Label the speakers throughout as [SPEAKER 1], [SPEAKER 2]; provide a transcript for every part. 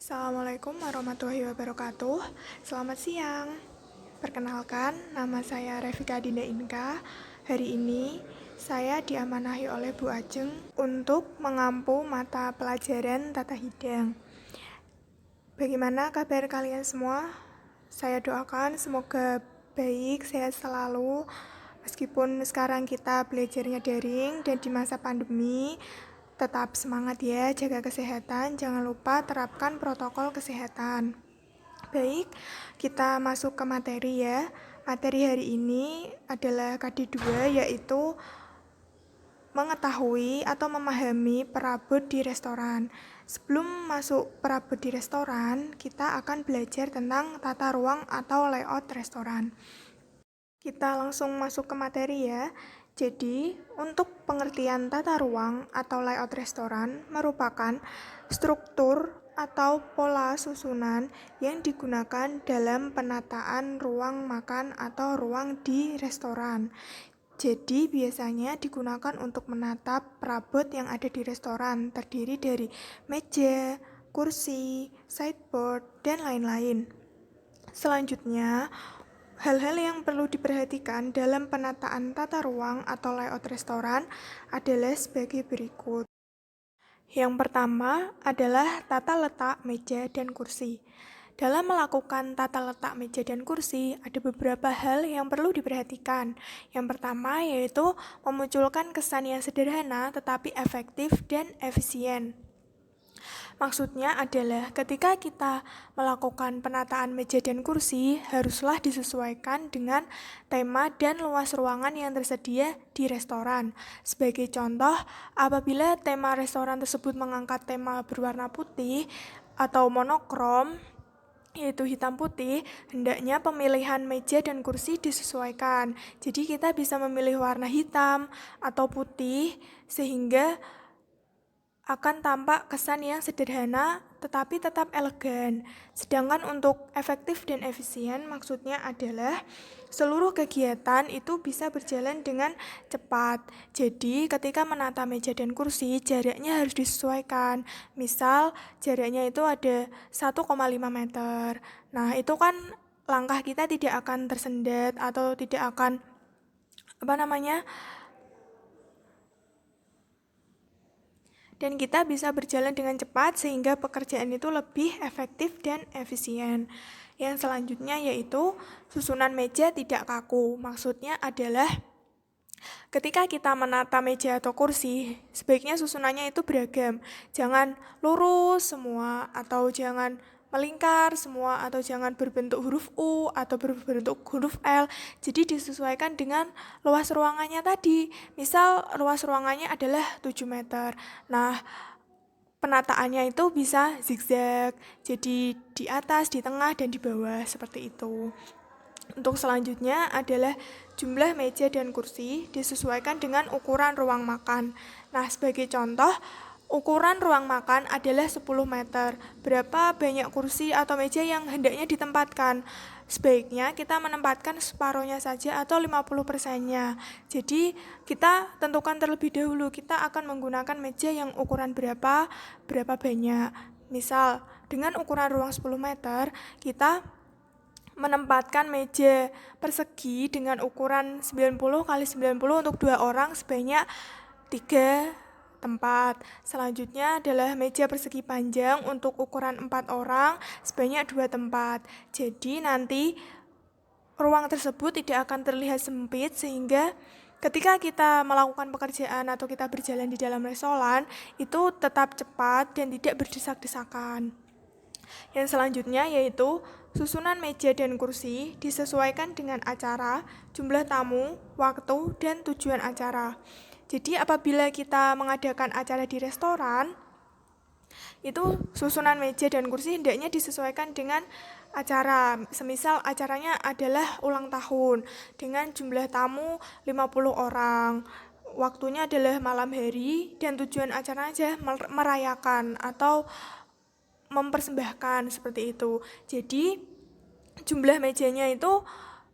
[SPEAKER 1] Assalamualaikum warahmatullahi wabarakatuh. Selamat siang. Perkenalkan, nama saya Revika Dinda Inka. Hari ini saya diamanahi oleh Bu Ajeng untuk mengampu mata pelajaran Tata Hidang. Bagaimana kabar kalian semua? Saya doakan semoga baik, sehat selalu. Meskipun sekarang kita belajarnya daring dan di masa pandemi, tetap semangat ya, jaga kesehatan, jangan lupa terapkan protokol kesehatan. Baik, kita masuk ke materi ya. Materi hari ini adalah KD2, yaitu mengetahui atau memahami perabot di restoran. Sebelum masuk perabot di restoran, kita akan belajar tentang tata ruang atau layout restoran. Kita langsung masuk ke materi ya. Jadi, untuk pengertian tata ruang atau layout restoran merupakan struktur atau pola susunan yang digunakan dalam penataan ruang makan atau ruang di restoran. Jadi, biasanya digunakan untuk menatap perabot yang ada di restoran, terdiri dari meja, kursi, sideboard, dan lain-lain. Selanjutnya, hal-hal yang perlu diperhatikan dalam penataan tata ruang atau layout restoran adalah sebagai berikut. Yang pertama adalah tata letak meja dan kursi. Dalam melakukan tata letak meja dan kursi, ada beberapa hal yang perlu diperhatikan. Yang pertama yaitu memunculkan kesan yang sederhana tetapi efektif dan efisien. Maksudnya adalah ketika kita melakukan penataan meja dan kursi, haruslah disesuaikan dengan tema dan luas ruangan yang tersedia di restoran. Sebagai contoh, apabila tema restoran tersebut mengangkat tema berwarna putih atau monokrom, yaitu hitam putih, hendaknya pemilihan meja dan kursi disesuaikan. Jadi kita bisa memilih warna hitam atau putih sehingga akan tampak kesan yang sederhana tetapi tetap elegan. Sedangkan untuk efektif dan efisien maksudnya adalah seluruh kegiatan itu bisa berjalan dengan cepat. Jadi ketika menata meja dan kursi jaraknya harus disesuaikan. Misal jaraknya itu ada 1,5 meter. Nah itu kan langkah kita tidak akan tersendat atau tidak akan dan kita bisa berjalan dengan cepat sehingga pekerjaan itu lebih efektif dan efisien. Yang selanjutnya yaitu susunan meja tidak kaku. Maksudnya adalah ketika kita menata meja atau kursi, sebaiknya susunannya itu beragam. Jangan lurus semua atau jangan melingkar semua atau jangan berbentuk huruf U atau berbentuk huruf L. Jadi disesuaikan dengan luas ruangannya tadi. Misal luas ruangannya adalah 7 meter. Nah, penataannya itu bisa zigzag. Jadi di atas, di tengah, dan di bawah seperti itu. Untuk selanjutnya adalah jumlah meja dan kursi disesuaikan dengan ukuran ruang makan. Nah, sebagai contoh, ukuran ruang makan adalah 10 meter. Berapa banyak kursi atau meja yang hendaknya ditempatkan? Sebaiknya kita menempatkan separuhnya saja atau 50%-nya. Jadi kita tentukan terlebih dahulu kita akan menggunakan meja yang ukuran berapa banyak. Misal dengan ukuran ruang 10 meter, kita menempatkan meja persegi dengan ukuran 90 x 90 untuk 2 orang sebanyak 3 tempat. Selanjutnya adalah meja persegi panjang untuk ukuran 4 orang sebanyak 2 tempat. Jadi nanti ruang tersebut tidak akan terlihat sempit sehingga ketika kita melakukan pekerjaan atau kita berjalan di dalam restoran itu tetap cepat dan tidak berdesak-desakan. Yang selanjutnya yaitu susunan meja dan kursi disesuaikan dengan acara, jumlah tamu, waktu, dan tujuan acara. Jadi apabila kita mengadakan acara di restoran, itu susunan meja dan kursi hendaknya disesuaikan dengan acara. Semisal acaranya adalah ulang tahun dengan jumlah tamu 50 orang. Waktunya adalah malam hari dan tujuan acaranya aja merayakan atau mempersembahkan seperti itu. Jadi jumlah mejanya itu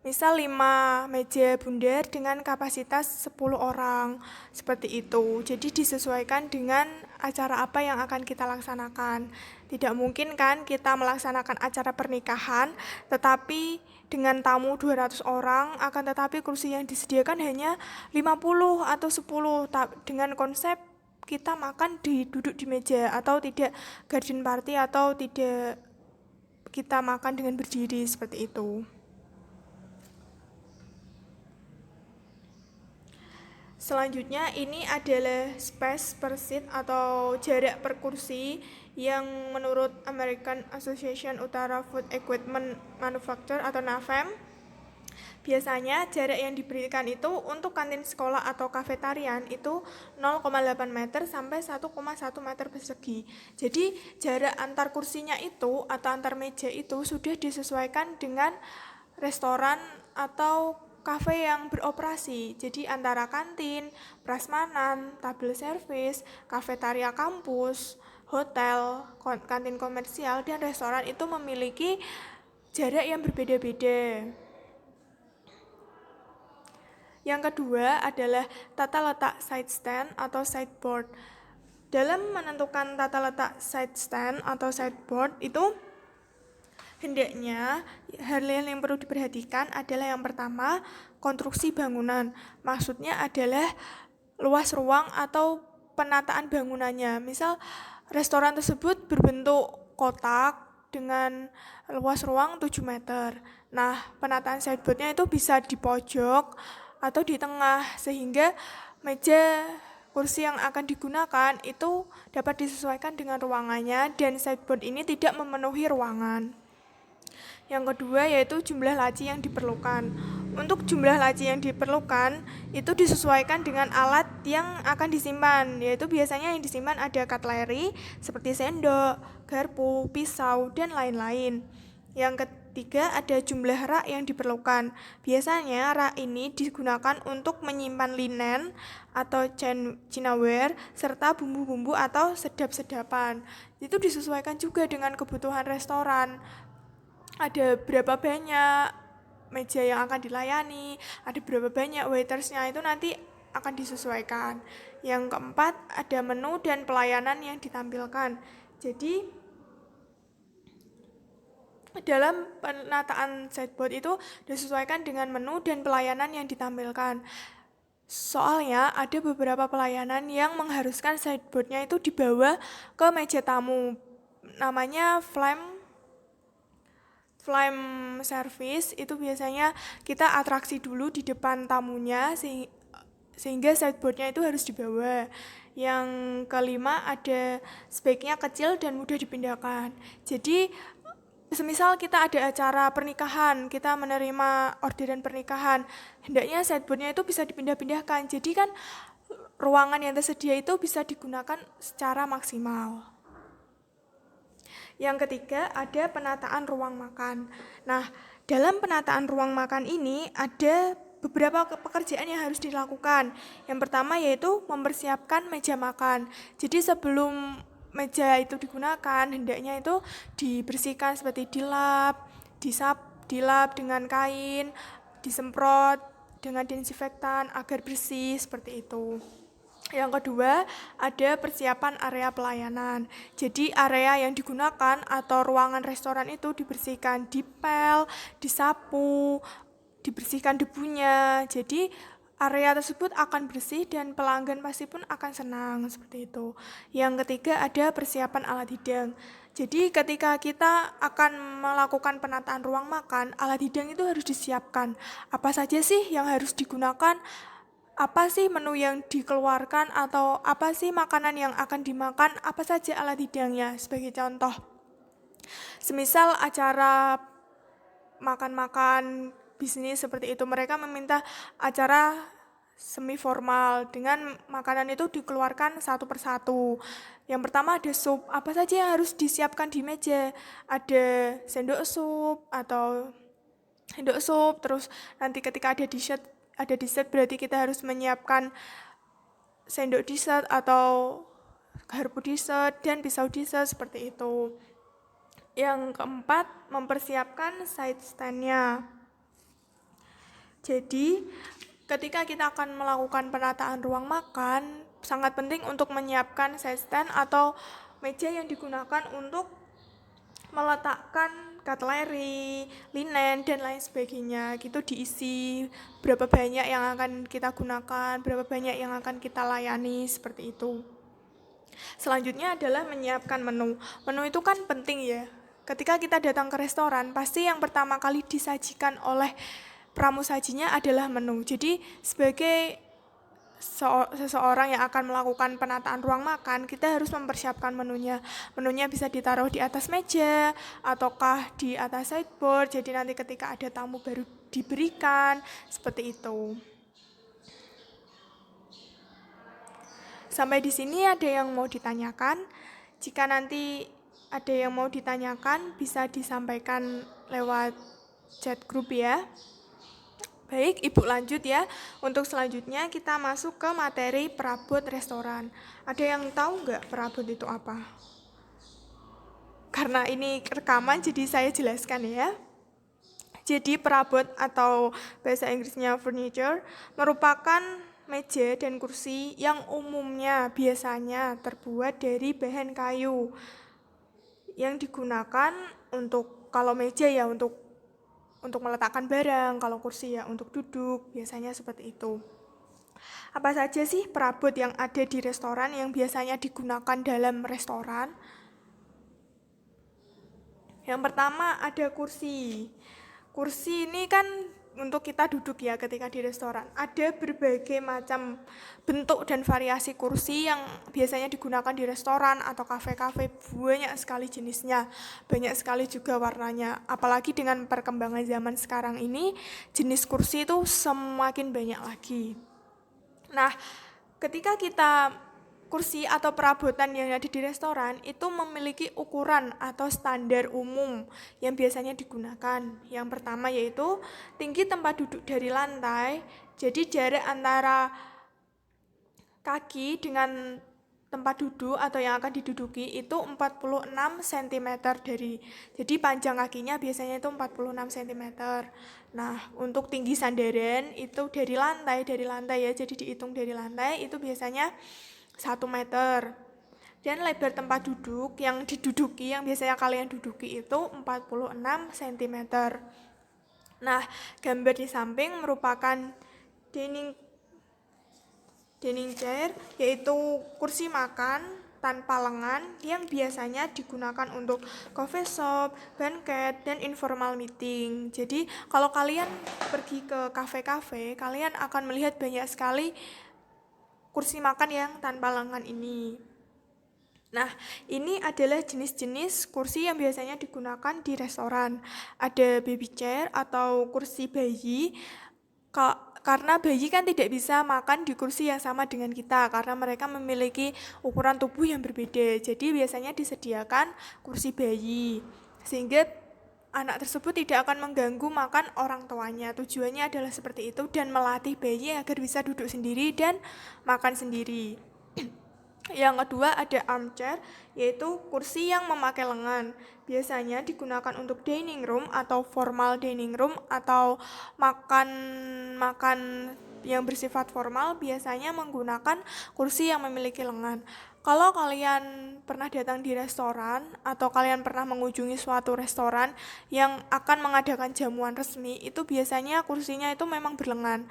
[SPEAKER 1] Misal 5 meja bundar dengan kapasitas 10 orang, seperti itu. Jadi disesuaikan dengan acara apa yang akan kita laksanakan. Tidak mungkin kan kita melaksanakan acara pernikahan, tetapi dengan tamu 200 orang, akan tetapi kursi yang disediakan hanya 50 atau 10. Dengan konsep kita makan duduk di meja, atau tidak garden party, atau tidak kita makan dengan berdiri, seperti itu. Selanjutnya ini adalah space per seat atau jarak per kursi yang menurut American Association Utara Food Equipment Manufacturer atau NAFEM, biasanya jarak yang diberikan itu untuk kantin sekolah atau kafetarian itu 0,8 meter sampai 1,1 meter persegi. Jadi jarak antar kursinya itu atau antar meja itu sudah disesuaikan dengan restoran atau kafe yang beroperasi. Jadi antara kantin, prasmanan, tabel servis, kafetaria kampus, hotel, kantin komersial, dan restoran itu memiliki jarak yang berbeda-beda. Yang kedua adalah tata letak side stand atau sideboard. Dalam menentukan tata letak side stand atau sideboard itu hendaknya hal yang perlu diperhatikan adalah yang pertama, konstruksi bangunan. Maksudnya adalah luas ruang atau penataan bangunannya. Misal restoran tersebut berbentuk kotak dengan luas ruang 7 meter. Nah, penataan sideboardnya itu bisa di pojok atau di tengah, sehingga meja kursi yang akan digunakan itu dapat disesuaikan dengan ruangannya dan sideboard ini tidak memenuhi ruangan. Yang kedua yaitu jumlah laci yang diperlukan. Untuk jumlah laci yang diperlukan itu disesuaikan dengan alat yang akan disimpan, yaitu biasanya yang disimpan ada cutlery seperti sendok, garpu, pisau, dan lain-lain. Yang ketiga ada jumlah rak yang diperlukan. Biasanya rak ini digunakan untuk menyimpan linen atau cinaware serta bumbu-bumbu atau sedap-sedapan. Itu disesuaikan juga dengan kebutuhan restoran. Ada berapa banyak meja yang akan dilayani, ada berapa banyak waitersnya, itu nanti akan disesuaikan. Yang keempat, ada menu dan pelayanan yang ditampilkan. Jadi, dalam penataan sideboard itu disesuaikan dengan menu dan pelayanan yang ditampilkan. Soalnya ada beberapa pelayanan yang mengharuskan sideboardnya itu dibawa ke meja tamu. Namanya flame service. Itu biasanya kita atraksi dulu di depan tamunya sehingga sideboardnya itu harus dibawa. Yang kelima ada sebaiknya kecil dan mudah dipindahkan. Jadi semisal kita ada acara pernikahan, kita menerima orderan pernikahan, hendaknya sideboardnya itu bisa dipindah-pindahkan. Jadi kan ruangan yang tersedia itu bisa digunakan secara maksimal. Yang ketiga ada penataan ruang makan. Nah, dalam penataan ruang makan ini ada beberapa pekerjaan yang harus dilakukan. Yang pertama yaitu mempersiapkan meja makan. Jadi sebelum meja itu digunakan, hendaknya itu dibersihkan seperti dilap dengan kain, disemprot dengan disinfektan agar bersih seperti itu. Yang kedua, ada persiapan area pelayanan. Jadi area yang digunakan atau ruangan restoran itu dibersihkan, dipel, disapu, dibersihkan debunya. Jadi area tersebut akan bersih dan pelanggan pasti pun akan senang seperti itu. Yang ketiga, ada persiapan alat hidang. Jadi ketika kita akan melakukan penataan ruang makan, alat hidang itu harus disiapkan. Apa saja sih yang harus digunakan? Apa sih menu yang dikeluarkan atau apa sih makanan yang akan dimakan, apa saja alat hidangnya. Sebagai contoh, semisal acara makan-makan bisnis seperti itu, mereka meminta acara semi formal dengan makanan itu dikeluarkan satu persatu. Yang pertama ada sup, apa saja yang harus disiapkan di meja? Ada sendok sup atau sendok sup, terus nanti ketika ada dessert berarti kita harus menyiapkan sendok dessert atau garpu dessert dan pisau dessert seperti itu. Yang keempat, mempersiapkan side stand-nya. Jadi, ketika kita akan melakukan penataan ruang makan, sangat penting untuk menyiapkan side stand atau meja yang digunakan untuk meletakkan cutlery, linen, dan lain sebagainya. Gitu diisi berapa banyak yang akan kita gunakan, berapa banyak yang akan kita layani, seperti itu. Selanjutnya adalah menyiapkan menu. Menu itu kan penting ya. Ketika kita datang ke restoran, pasti yang pertama kali disajikan oleh pramusajinya adalah menu. Jadi sebagai seseorang yang akan melakukan penataan ruang makan, kita harus mempersiapkan menunya. Menunya bisa ditaruh di atas meja ataukah di atas sideboard. Jadi nanti ketika ada tamu baru diberikan, seperti itu. Sampai di sini ada yang mau ditanyakan? Jika nanti ada yang mau ditanyakan, bisa disampaikan lewat chat grup ya. Baik, Ibu lanjut ya. Untuk selanjutnya kita masuk ke materi perabot restoran. Ada yang tahu nggak perabot itu apa? Karena ini rekaman, jadi saya jelaskan ya. Jadi perabot atau bahasa Inggrisnya furniture merupakan meja dan kursi yang umumnya biasanya terbuat dari bahan kayu yang digunakan untuk, kalau meja ya untuk meletakkan barang, kalau kursi ya untuk duduk, biasanya seperti itu. Apa saja sih perabot yang ada di restoran yang biasanya digunakan dalam restoran? Yang pertama ada kursi. Kursi ini kan untuk kita duduk ya ketika di restoran. Ada berbagai macam bentuk dan variasi kursi yang biasanya digunakan di restoran atau kafe-kafe, banyak sekali jenisnya, banyak sekali juga warnanya. Apalagi dengan perkembangan zaman sekarang ini, jenis kursi itu semakin banyak lagi. Nah, ketika kita kursi atau perabotan yang ada di restoran itu memiliki ukuran atau standar umum yang biasanya digunakan. Yang pertama yaitu tinggi tempat duduk dari lantai. Jadi jarak antara kaki dengan tempat duduk atau yang akan diduduki itu 46 cm jadi panjang kakinya biasanya itu 46 cm. Nah, untuk tinggi sandaran itu dari lantai ya, jadi dihitung dari lantai itu biasanya 1 meter. Dan lebar tempat duduk yang diduduki, yang biasanya kalian duduki itu 46 cm. Nah, gambar di samping merupakan dining chair, yaitu kursi makan tanpa lengan yang biasanya digunakan untuk coffee shop, banquet, dan informal meeting. Jadi, kalau kalian pergi ke kafe-kafe, kalian akan melihat banyak sekali kursi makan yang tanpa lengan ini. Nah, ini adalah jenis-jenis kursi yang biasanya digunakan di restoran. Ada baby chair atau kursi bayi. Karena bayi kan tidak bisa makan di kursi yang sama dengan kita karena mereka memiliki ukuran tubuh yang berbeda. Jadi biasanya disediakan kursi bayi sehingga anak tersebut tidak akan mengganggu makan orang tuanya. Tujuannya adalah seperti itu dan melatih bayi agar bisa duduk sendiri dan makan sendiri. Yang kedua ada armchair, yaitu kursi yang memakai lengan. Biasanya digunakan untuk dining room atau formal dining room atau makan yang bersifat formal biasanya menggunakan kursi yang memiliki lengan. Kalau kalian pernah datang di restoran atau kalian pernah mengunjungi suatu restoran yang akan mengadakan jamuan resmi, itu biasanya kursinya itu memang berlengan.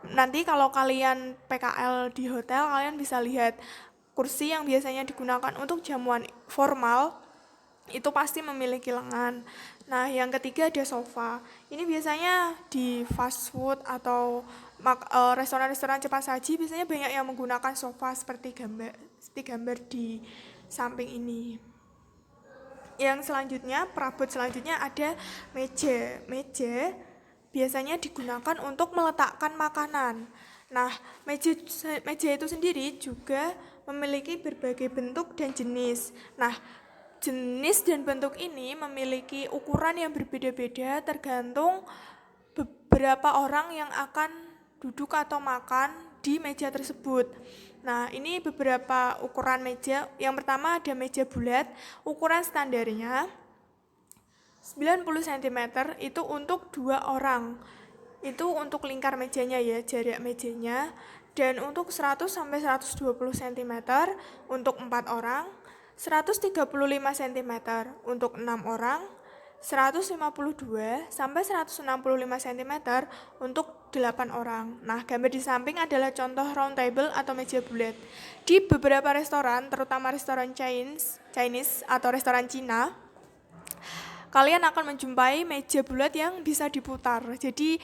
[SPEAKER 1] Nanti kalau kalian PKL di hotel, kalian bisa lihat kursi yang biasanya digunakan untuk jamuan formal itu pasti memiliki lengan. Nah, yang ketiga ada sofa. Ini biasanya di fast food atau restoran-restoran cepat saji biasanya banyak yang menggunakan sofa seperti gambar di samping ini. Yang selanjutnya, perabot selanjutnya ada meja. Meja biasanya digunakan untuk meletakkan makanan. Nah, meja itu sendiri juga memiliki berbagai bentuk dan jenis. Nah, jenis dan bentuk ini memiliki ukuran yang berbeda-beda tergantung beberapa orang yang akan duduk atau makan di meja tersebut. Nah, ini beberapa ukuran meja. Yang pertama ada meja bulat, ukuran standarnya 90 cm itu untuk 2 orang. itu untuk lingkar mejanya ya, jarak mejanya. Dan untuk 100 sampai 120 cm untuk 4 orang, 135 cm untuk 6 orang, 152 sampai 165 cm untuk 8 orang. Nah, gambar di samping adalah contoh round table atau meja bulat. Di beberapa restoran, terutama restoran Chinese atau restoran Cina, kalian akan menjumpai meja bulat yang bisa diputar. Jadi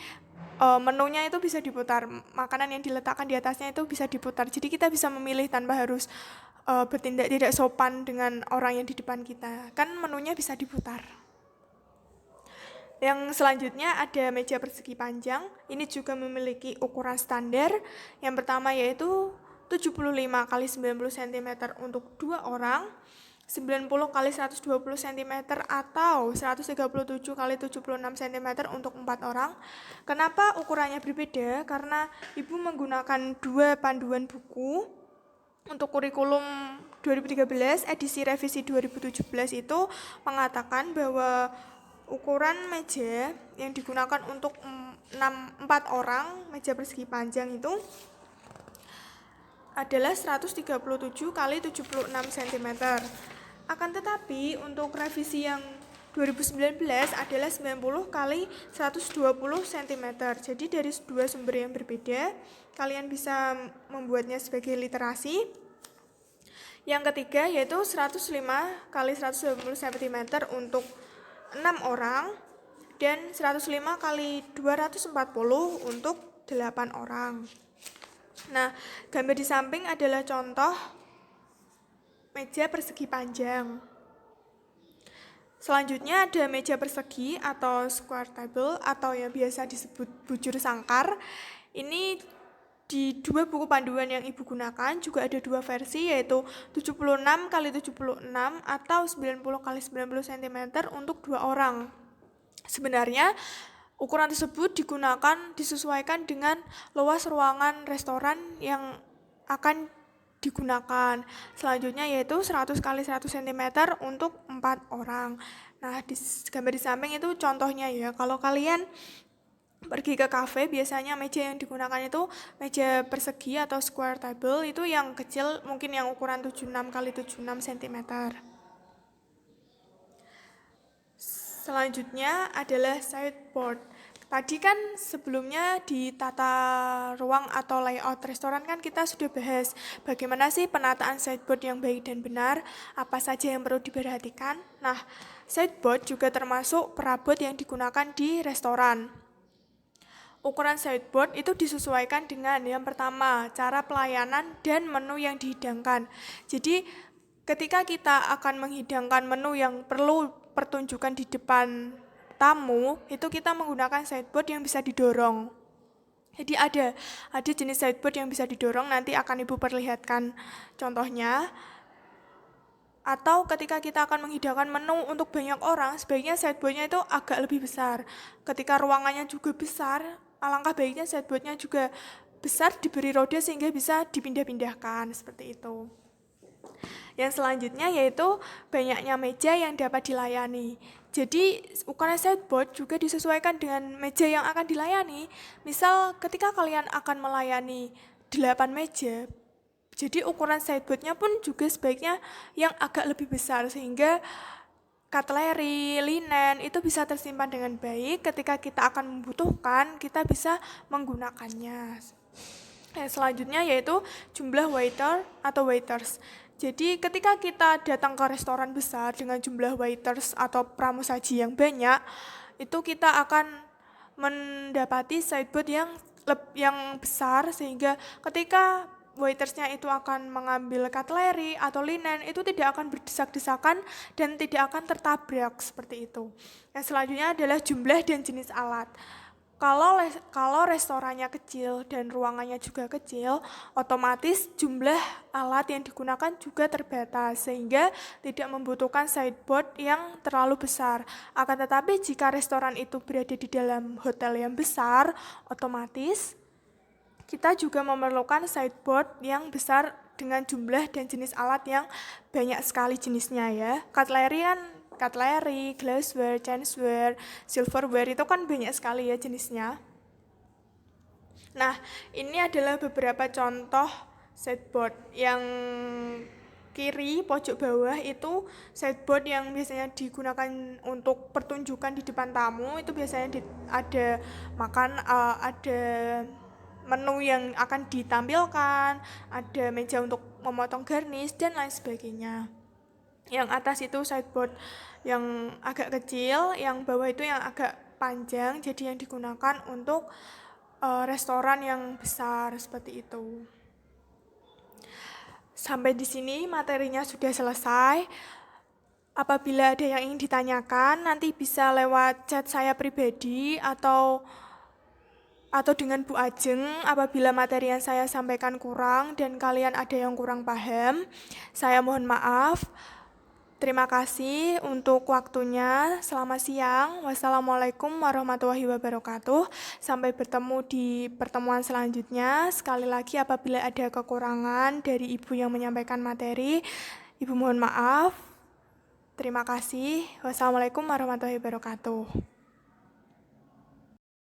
[SPEAKER 1] menunya itu bisa diputar, makanan yang diletakkan di atasnya itu bisa diputar. Jadi kita bisa memilih tanpa harus bertindak tidak sopan dengan orang yang di depan kita. Kan menunya bisa diputar. Yang selanjutnya ada meja persegi panjang. Ini juga memiliki ukuran standar. Yang pertama yaitu 75 kali 90 cm untuk 2 orang, 90 kali 120 cm atau 137 kali 76 cm untuk 4 orang. Kenapa ukurannya berbeda? Karena Ibu menggunakan 2 panduan buku untuk kurikulum 2013 edisi revisi 2017 itu mengatakan bahwa ukuran meja yang digunakan untuk 4 orang meja persegi panjang itu adalah 137 kali 76 cm. Akan tetapi untuk revisi yang 2019 adalah 90 kali 120 cm. Jadi dari dua sumber yang berbeda, kalian bisa membuatnya sebagai literasi. Yang ketiga yaitu 105 kali 120 cm untuk 6 orang dan 105 kali 240 untuk 8 orang. Nah, gambar di samping adalah contoh meja persegi panjang. Selanjutnya ada meja persegi atau square table atau yang biasa disebut bujur sangkar. Ini di 2 buku panduan yang Ibu gunakan juga ada 2 versi yaitu 76 kali 76 atau 90 kali 90 cm untuk 2 orang. Sebenarnya ukuran tersebut disesuaikan dengan luas ruangan restoran yang akan digunakan. Selanjutnya yaitu 100 kali 100 cm untuk 4 orang. Nah, di gambar di samping itu contohnya ya. Kalau kalian pergi ke kafe, biasanya meja yang digunakan itu meja persegi atau square table, itu yang kecil mungkin yang ukuran 76 kali 76 cm. Selanjutnya adalah sideboard. Tadi kan sebelumnya di tata ruang atau layout restoran kan kita sudah bahas bagaimana sih penataan sideboard yang baik dan benar, apa saja yang perlu diperhatikan. Nah, sideboard juga termasuk perabot yang digunakan di restoran. Ukuran sideboard itu disesuaikan dengan yang pertama, cara pelayanan dan menu yang dihidangkan. Jadi, ketika kita akan menghidangkan menu yang perlu pertunjukan di depan tamu, itu kita menggunakan sideboard yang bisa didorong. Jadi ada jenis sideboard yang bisa didorong, nanti akan Ibu perlihatkan contohnya. Atau ketika kita akan menghidangkan menu untuk banyak orang, sebaiknya sideboardnya itu agak lebih besar. Ketika ruangannya juga besar, alangkah baiknya sideboardnya juga besar, diberi roda sehingga bisa dipindah-pindahkan, seperti itu. Yang selanjutnya yaitu banyaknya meja yang dapat dilayani. Jadi ukuran sideboard juga disesuaikan dengan meja yang akan dilayani. Misal ketika kalian akan melayani 8 meja, jadi ukuran sideboardnya pun juga sebaiknya yang agak lebih besar sehingga cutlery, linen itu bisa tersimpan dengan baik. Ketika kita akan membutuhkan, kita bisa menggunakannya. Selanjutnya yaitu jumlah waiter atau waiters. Jadi ketika kita datang ke restoran besar dengan jumlah waiters atau pramusaji yang banyak, itu kita akan mendapati sideboard yang besar sehingga ketika waitersnya itu akan mengambil cutlery atau linen itu tidak akan berdesak-desakan dan tidak akan tertabrak seperti itu. Yang selanjutnya adalah jumlah dan jenis alat. Kalau restorannya kecil dan ruangannya juga kecil, otomatis jumlah alat yang digunakan juga terbatas sehingga tidak membutuhkan sideboard yang terlalu besar. Akan tetapi jika restoran itu berada di dalam hotel yang besar, otomatis kita juga memerlukan sideboard yang besar dengan jumlah dan jenis alat yang banyak sekali jenisnya ya. Cutlery, glassware, chanceware, silverware itu kan banyak sekali ya jenisnya. Nah, ini adalah beberapa contoh sideboard. Yang kiri pojok bawah itu sideboard yang biasanya digunakan untuk pertunjukan di depan tamu. Itu biasanya ada ada menu yang akan ditampilkan, ada meja untuk memotong garnish dan lain sebagainya. Yang atas itu sideboard yang agak kecil, yang bawah itu yang agak panjang, jadi yang digunakan untuk restoran yang besar seperti itu. Sampai di sini materinya sudah selesai. Apabila ada yang ingin ditanyakan, nanti bisa lewat chat saya pribadi atau dengan Bu Ajeng. Apabila materi yang saya sampaikan kurang dan kalian ada yang kurang paham, saya mohon maaf. Terima kasih untuk waktunya. Selamat siang. Wassalamualaikum warahmatullahi wabarakatuh. Sampai bertemu di pertemuan selanjutnya. Sekali lagi apabila ada kekurangan dari Ibu yang menyampaikan materi, Ibu mohon maaf. Terima kasih. Wassalamualaikum warahmatullahi wabarakatuh.